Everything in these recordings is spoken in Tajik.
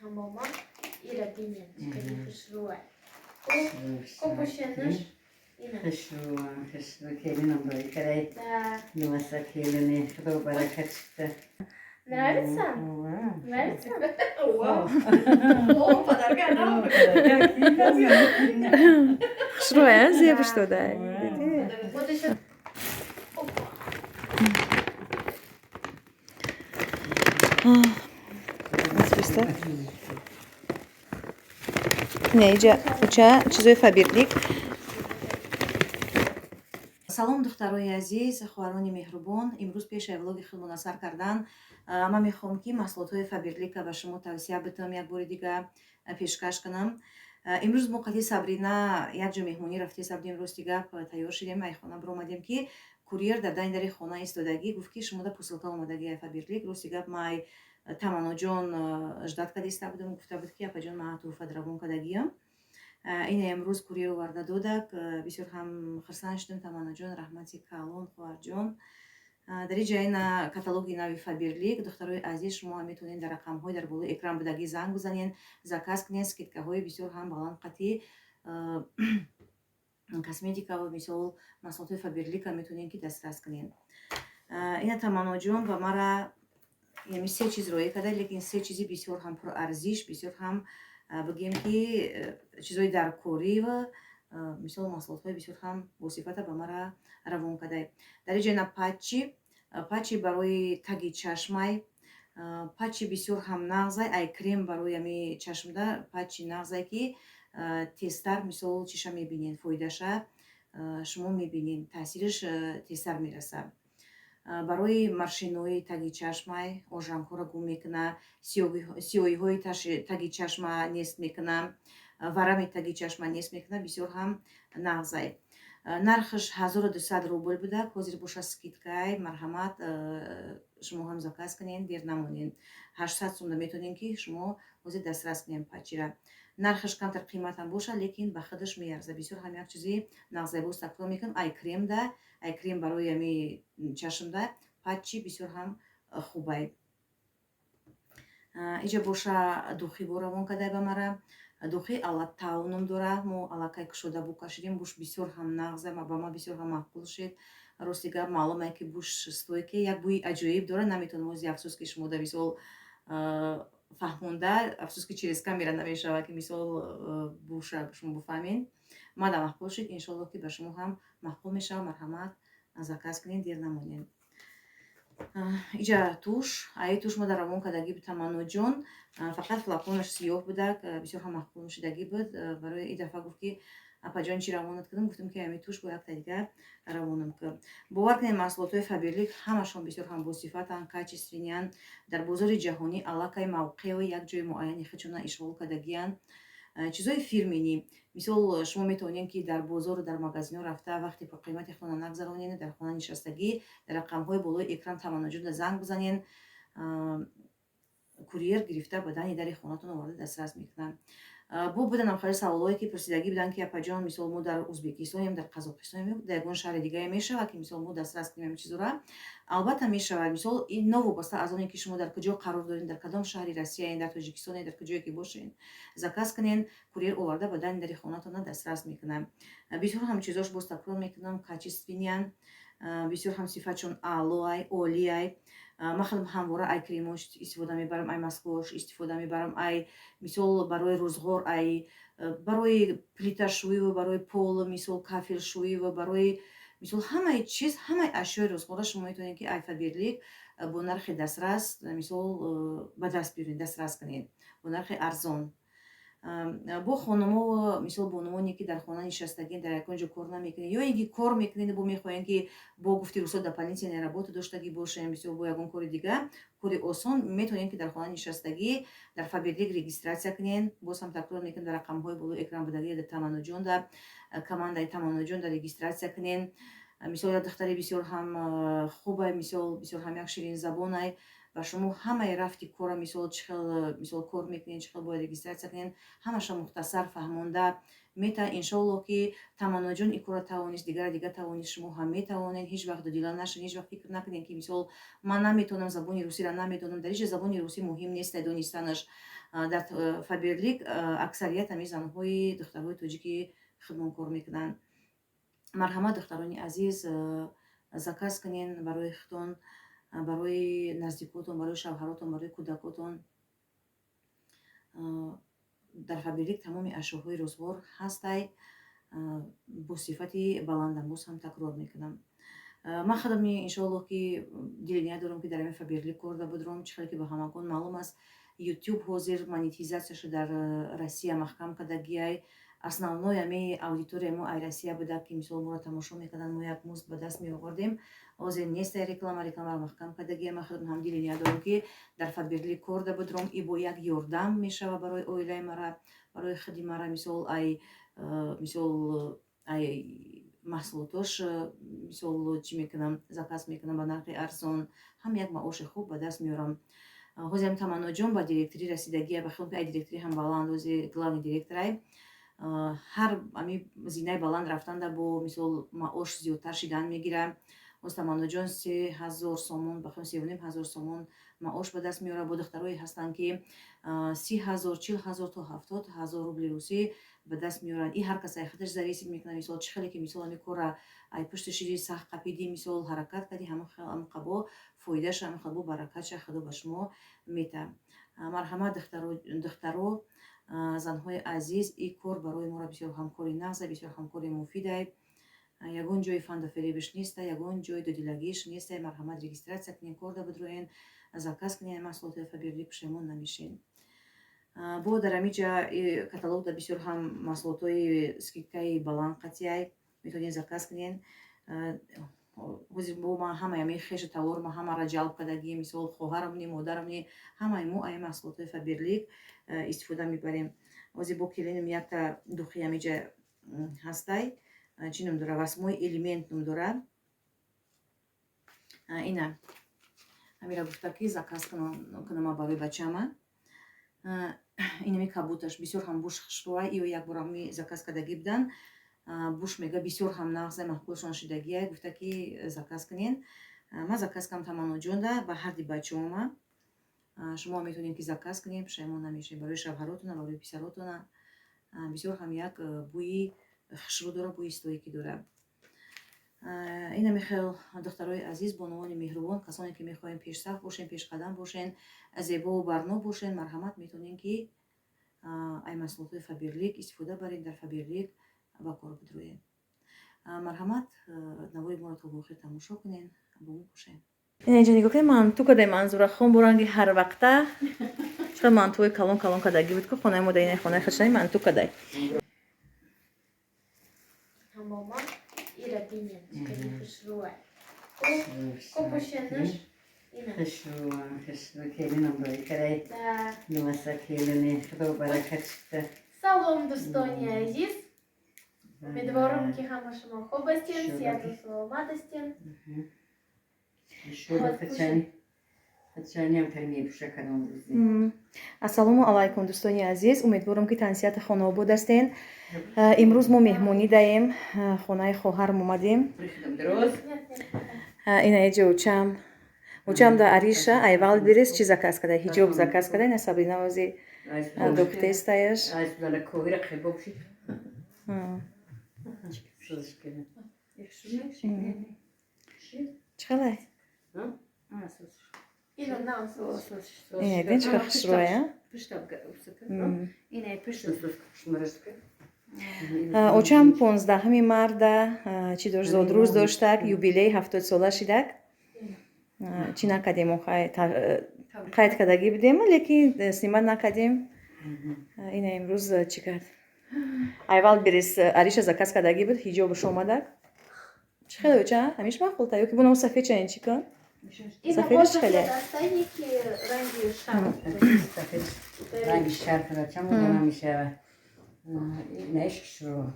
Mama ira binin. Khishruwa. Kopushenir. خشرو كيلين نضوي كراي نمسا كيليني خذوا بركة شتا Нравится? Нравится? Вау! О, подарка нам! Что я зебу что да? Вот еще. Представь. Не, уча чизой фаберлик. салом духтарои азиз хуарони меҳрубон имрӯз пеши влоги худмон асар кардан ман мехоҳам ки маҳсулотҳои фаберлика ба шумо тавсия битам як бори дига пешкаш кунам имрӯз мо қати сабрина як ҷо меҳмонӣ рафти сабридем рости гап тайёр шидем айхона биромадем ки курьер дар дани дари хона истодагӣ гуфт ки шумо да посилка омадагӣ фаберлик рости гап май таманоҷон ждат кади иста будам гуфта буд ки апаҷон ма туҳфа дарабон кадагиам ина имрӯз курьер оварда додак бисёр ҳам хирсанд шудем таманоҷон раҳмати калон хоҳарҷон дар ин ҷа ина каталоги нави фаберлик духтарои азиз шумо метавонед дар рақамҳои дар болои экран будагӣ занг бизанед заказ кунед скидкаҳои бисёр ҳам баландқатӣ косметика ва мисол маҳсулотҳои фаберлика метавонед ки дастрас кунед ина таманоҷон ба мара яъни се чиз роя карда лекин се чизи бисёр ҳам пурарзиш бисёр ҳам бигем ки чизҳои даркорӣ ва мисол маҳсулотҳои бисёр ҳам босифата ба мара равон кадай дар ин ҷо ина пачи барои таги чашмай пачи бисёр ҳам нағзай ай крем барои ами чашмда пачи нағзай ки тезтар мисол чиша мебинед фоидаша шумо мебинед таъсираш тезтар мераса барои маршинои таги чашмай ожангҳоро гум мекуна сиёҳиҳои таги чашма нест мекуна варами таги чашма нест мекуна бисёр ҳам нағзай нархаш 1200 рубл будак ҳозир боша скидкай марҳамат шумо ҳам заказ кунед дер намонед 800 сомда метавонед ки шумо ҳозир дастрас кунед пачира нархаш камтар қиматам боша лекин ба худаш меарза бисёр ҳам як чизи нағзайбоз таклон мекунам ай крем барои ами чашмда пачи бисёр ҳам хубай инҷа боша духи бо равон кадай ба мара духи алатау ном дора мо алакай кушода букашидем буш бисёр ҳам нағзай ба ма бисёр ҳам маъқул шед рости гап маълуме ки буш стойки як бӯи аҷоиб дора наметавонам ози афсӯс ки шумо да мисол фаҳмонда афсӯс ки чиреска мера намешава ки мисол буша шумо буфаҳмед мада маъқул шид иншоалло ки ба шумо ҳам маъқул мешава марҳамат заказ кунед дер намонед инҷа туш аи туш мо дар равон кардагӣ таманоҷон фақат флаконаш сиёҳ будак бисёр ҳам маъқул нушидагӣ буд барои ин дафъа гуфт ки апаҷон чӣ равонат кардам гуфтам ки ами туш бо як тадига равонам кард бовар кунед маҳсулотҳои фаберлик ҳамашон бисёр ҳам босифатан качествениян дар бозори ҷаҳонӣ аллакай мавқеи як ҷои муайяни худшона ишғол кардагиянд чизҳои фирменӣ мисол шумо метавонед ки дар бозору дар магазинҳо рафта вақти пурқимати худтон нагзаронед дар хона нишастагӣ дар рақамҳои болои экран таманоҷонда занг бизанед курьер гирифта ба дани дари хонатон оварда дастрас мекунад бо будан охири саволое ки пурсидагӣ буданд ки апаҷон мисол мо дар узбекистонем дар қазоқистонем дар ягон шаҳри дигае мешавад ки мисол мо дастрас кунем чизора албатта мешавад мисол ин новобаста аз оне ки шумо дар куҷо қарор доред дар кадом шаҳри россияен дар тоҷикистоне дар куҷое ки бошед заказ кунед курьер оварда ба дани дари хонатона дастрас мекунад бисёр ҳам чизош боз такрар мекунам качествениян бисёр ҳам сифатшон аълоай олиай ман худам ҳамвора ай кремош истифода мебарам ай маскош истифода мебарам ай мисол барои рӯзғор ай барои плиташӯиву барои пол мисол кафелшӯиву барои мисол ҳамаи чиз ҳамаи ашёи рӯзғора шумо метавонед ки ай фаберлик бо нархи дастрас мисол ба даст биёред дастрас кунед бо нархи арзон бо хонумо мисол бонувоне ки дар хона нишастагӣ дар ягон ҷо кор намекунед ё ин ки кор мекунед бо мехоҳем ки бо гуфти рӯсод дополнительная работа доштагӣ бошем мисол бо ягон кори дига кори осон метавонед ки дар хона нишастагӣ дар фаберлик регистратсия кунед боз ҳам такрар мекунед дар рақамҳои болои экран будагӣ дар таманоҷон дар командаи таманоҷон дар регистратсия кунед мисол як духтари бисёр ҳам хубай мисол бисёр ҳам як ширинзабонай ва шумо ҳамаи рафти кора мисол чӣ хел мисол кор мекунед, чӣ хел бояд регистратсия кунед, ҳамаша мухтасар фаҳмонда мета иншоалло ки Таманоҷон ин кора тавонист, дигара тавонист, шумо ҳам метавонед. Ҳеҷ вақт дудила нашавед, ҳеҷ вақт фикр накунед ки мисол ман наметавонам забони русиро наметавонам. Дар ҳеҷ забони русӣ муҳим нест донистанаш. Дар Фаберлик аксарият ҳами занҳои духтарҳои тоҷикӣ хидмоткор мекунанд. Марҳамат духтарони азиз, заказ кунед барои худтон, барои наздикотон, барои шавҳаротон, барои кӯдакотон. Дар Фаберлик тамоми ашёҳои рӯзгор ҳастай, бо сифати баландамоз ҳам такрор мекунам. Ман худами иншоалло ки дили ния дорам ки дар ҳамаи Фаберлик кор да будром. Чӣ хеле ки ба ҳамагон маълум аст, YouTube ҳозир монетизатсияшо дар Россия маҳкам кардагиай. Основной ҳамаи аудиторияи мо ай Россия буда ки мисол моро тамошо мекарданд, мо як музд ба даст меовардем. Ҳозир нест рекламаро маҳкам кардагиай. Ман худам ҳам дили ния дорам ки дар Фаберлик кор да будром. И бо як ёрдам мешава барои оилаи мара, барои худи мара мисол ай маҳсулотош мисол чӣ мекунам, заказ мекунам ба нархи арзон, ҳам як маоши хуб ба даст меорам. ҳозирам Таманоҷон ба директорӣ расидагиай, ба хелки ай директорӣ ҳам баланд, ҳозир главный директорай. ҳар ами зинаи баланд рафтанда бо мисол маош зиёдтар шидан мегирам. боз Таманоҷон 3000 сомон ба хелки 3500 сомон маош ба даст меора. Бо духтарое ҳастанд ки 30,000 40,000 то 70,000 рубли русӣ ба даст меоранд. И ҳар кас ай худаш зависит мекунад. Мисол чӣ хеле ки мисол ами кора ай пушти шиди сахт қапиди мисол ҳаракат кади ҳамон қабо фоидаша ҳамон қабо баракатша худо ба шумо мета. Марҳамат духтаро, занҳои азиз, и кор барои моро бисёр ҳамкори нағза, бисёр ҳамкори муфидай. Ягон ҷои фанду феребиш неста, ягон ҷои дудилагиш неста. Марҳамат регистратсия кунед, кор да будроен, заказ кунед маҳсулоти Фаберлик, пушаймон намешед. Бо дар ҳамиҷа каталог дар бисёр ҳам маҳсулотҳои скидкаи баланд қатъияй метавонед заказ кунед. ҳозир бо ман ҳамаи ами хешу тавор ма ҳамаро ҷалб кардагӣ, мисол хоҳарамни, модарамни, ҳамаи мо ай маҳсулотҳои Фаберлик истифода мебарем. ҳозир бо келинам якта духи ҳамиҷа ҳастай, чӣ ном дора, васмои элемент ном дора. Ина ҳамира гуфта ки заказ кунама барои бачама. Инами кабуташ бисёр ҳам буш хушрӯа, ё як бор ами заказ кардагӣ будан. Буш мега бисёр ҳам нағза маҳкулшон шидагиай, гуфта ки заказ кунед. Ман заказ кардам Таманоҷонда ба ҳарди бачаома. шумо метавонед ки заказ кунед, пушаймон намешед. Барои шавҳаротона, барои писаротона бисёр ҳам як бӯи хушрӯ дора, бӯи стоикӣ дора. Инами хел духтарои азиз, бонувони меҳрубон, касоне ки мехоҳем пешсаф бошем, пешқадам бошен, зебову барно бошен, марҳамат метавонем ки ай маҳсулотҳои Фаберлик истифода баред, дар Фаберлик ба кор будроед. Марҳамат, навои моро то охир тамошо кунед, бо мо бошед. Инҷа нигоҳ кунед, манту кадай Манзура хон бо ранги ҳар вақта чақад мантуи калон кадагӣ буд ки хонаи мо дар ин хонаи хашани манту кадай. Мамам ира бинен, чекади хушрӯа. Копушенаш ина. хушрӯ келинам боикарай. Да. Нумаса келини, худо баракат шуда. Салом, дӯстони азиз. Умедворам ки ҳама шумо хуб ҳастед, сеҳату саломат ҳастед. ҳачаниам тармия пуша кадом рӯзи. Ассалому алайкум дӯстони азиз, умедворам ки тансиҳати хонаобод ҳастед. Имрӯз мо меҳмонӣ даем, хонаи хоҳарам омадем. Ина эҷа учам да Ариша айвал бирес чӣ заказ кадай, ҳиҷоб заказ кадай, на Сабрина ози духтестаяш. Чықалай? Ина на соус. Ина дин чиқа хушрӯя? Очам 15 марда чӣ дошт, зодрӯз доштак, юбилей 70 сола шидак. Чӣ накардем, қайд кардагӣ будем, лекин снимат накардем. Ина имрӯз чӣ кард? Айвал бирес Ариша заказ кардагӣ буд, ҳиҷобаш омадак. Чӣ хеле уча? Ҳамиш махулта ёки бо ному сафед чанин чӣ кун? Сафедиш хеле. ранги шарф чамо дона мешава. Наиш хушрӯ.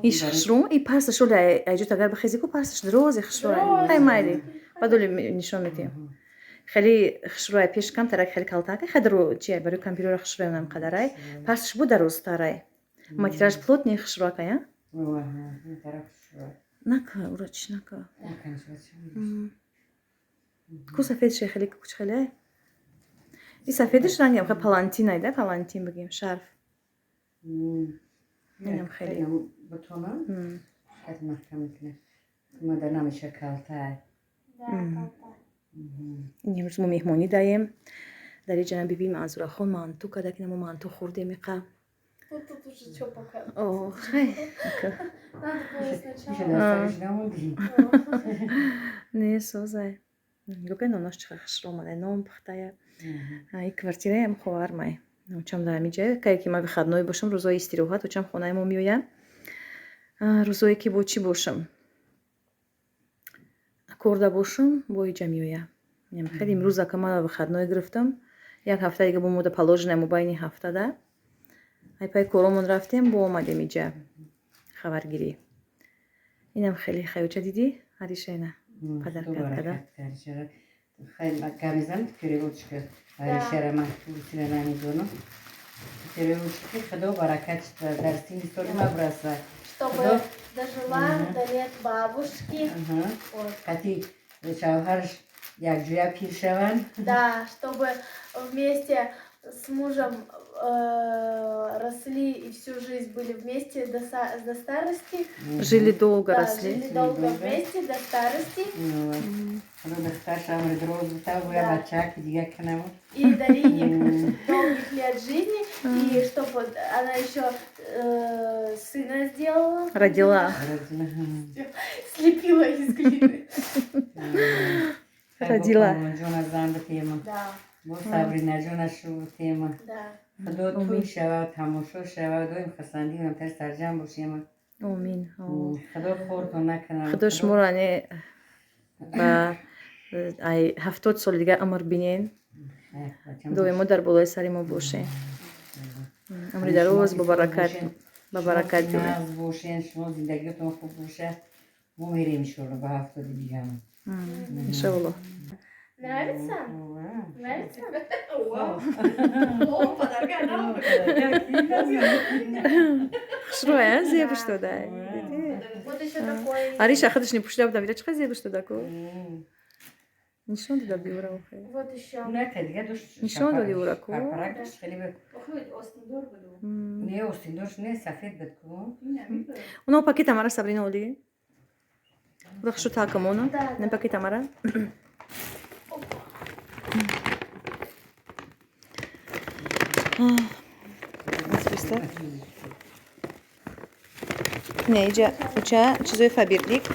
Иш хушрӯ, и парсаш оли айҷот агар бихези ку парсаш дрози хушрӯ. Ай майли. بدل نشون میدیم خیلی خشروی پیش کم ترک خیلی کلتاکه خدرو چیه برای کامپیوتر خشروی اونم قدرای پس شو درست ترای ماتیراژ پلوت نه خشروی که نکه اورچ نکه کو سفید خیلی کوچ خیلی این سفیدش رنگی هم خیلی پالانتین ده پالانتین بگیم شرف اینم خیلی بتونم خیلی محکم کنه ما در نمیشه کلتای این روز ما مهمانی داریم در اینجا بیبی منظور خون مانتو کده که ما مانتو خورده میقه Тут уже что пока. اوه خیلی Надо было میشه сначала. دستش نموندی نه سوزه گوگه نوناش چه خش رو ماله نون پختایه ای کvartire هم خوار مای چم در میجه که ما بخدنوی باشم روزای استراحت و چم خونه ما میویم روزایی که با چی باشم کرده باشم با اینجا میویم یعنی خیلی امروز که ما بخدنوی گرفتم یک هفته دیگه با مود پالوژن موبایلی هفته ده ای پای کورمون رفتیم با اومدیم اینجا خبرگیری اینم خیلی خیوچه دیدی هریشه نه پدر کرد کده خیلی کمیزم پیروچکه هریشه را محبوب نمی دونم پیروچکه خدا برکت در سین سوری مبرسه Чтобы дожила до лет бабушки. Вот. خطی شوهرش یک جویا پیر شوند Да, чтобы вместе с мужем росли и всю жизнь были вместе до старости. жили долго Да, росли жили долго вместе до старости. خدا دختر شامل دروز بتا و یا بچه که دیگه کنم И дарили им долгих лет жизни. И чтобы она еще сына сделала. родила Слепила из глины. родила جون زن بتیم Да, با صبری نجون شو بتیم да. خدا توی شود تماشا شود دویم خسندی هم تر سرجم باشیم آمین خدا خورد و نکنم خدا شما رو انه با ای 70 سال دیگه عمر بینین دوی ما در بالای سری ما باشه عمری در روز با برکت دوی ناز باشین شما زندگیتون خوب باشه ما میریم انشالله به 70 دیگه هم انشالله Нравится? Нравится? шруя зеб что да Вот еще такой. ариша خودش نپوشیده بودم میره چقدر زیبش داده کو نشون داده بیورا اوخه Вот еще. نه دیگه دوست نشان دادی او را کو پرپرک دوست خیلی به نه استیندورش نه سفید بد کو اونا پاکیت امارا سابرینا اولی بخشو تا کمونا نه پاکیت امارا نه اینجا اوچه چیزای فابریک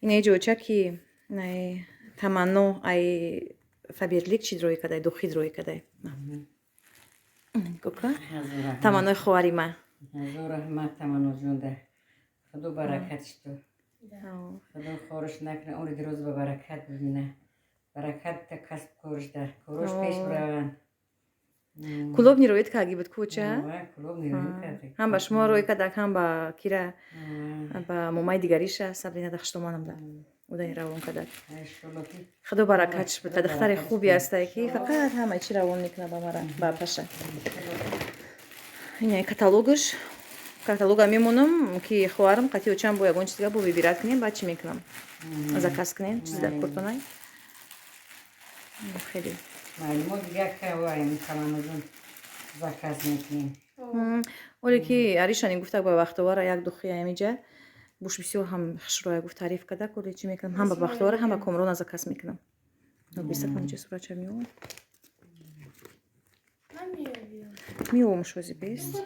این اینجا اوچه که نه تمنو ای فابریک چی دروی کده دو خید روی کده کوکا تمنو خواری ما زور رحمت تمنا جون ده خدا برکتش تو خدا خورش نکنه اون روز به برکت ببینه برکت تا کسب کورش ده کورش پیش برون کلوب نیرویت که اگه کوچه کلوب نیروی کرده هم با شما روی کدک هم با کیره با مومای دیگریشه سابرینا دخشتمانم ده او ده روان کدک خدا برکتش بده دختر خوبی هسته که فقط همه چی روان میکنه با مرا با پشه اینه کاتالوگا میمونم که خوارم قطعی چند بو یگون چیزی بو ببیرد کنیم بعد چی میکنم زکاس کنیم چیزی در کورتونای خیلی معلومات دیگه که وایم تمام جون زکاس میکنیم ولی که عریشانی گفته با وقتواره یک دو خیلی میجه بوش بسیار هم خشروی گفت تعریف کرده کلی چی میکنم هم با وقتواره هم با کمرون زکاس میکنم بیست کنم چه صورت چه میون میوم شوزی بیست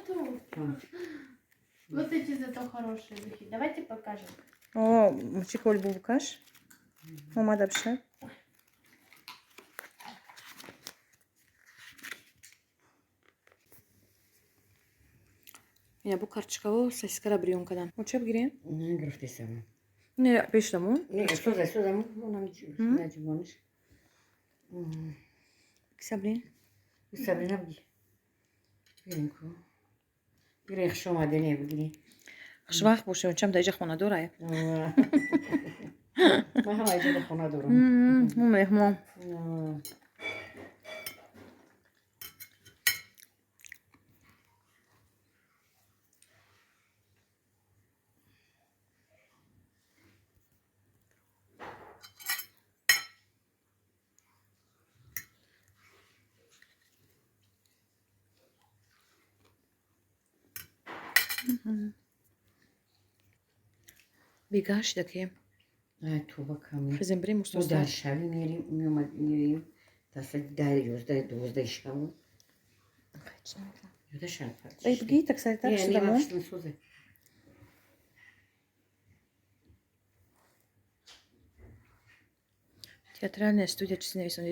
Вот эти зато хорошие духи. Давайте покажем. о چی کل بو بکش اومده بشه Я бу карчкаво саскара брион кадам. Учеб гирем? نه گرفتی سمون Не, пештаму. نه سوزه اونم نجمونش Кисабри. سابرینا بگی بیرین کو بیرین شما دنیا بگیری خشواخ باشه چم تا اینجا خونه داره من هم اینجا خونه دارم اون مهمان بیگاش دکیم تو بکنم خزیم بریم ما مستوز در شبی میریم دست 10 11 شب یاده شب ای بگی تک سری تک یعنی شدمون وقتی سوزه театральная студия честно весом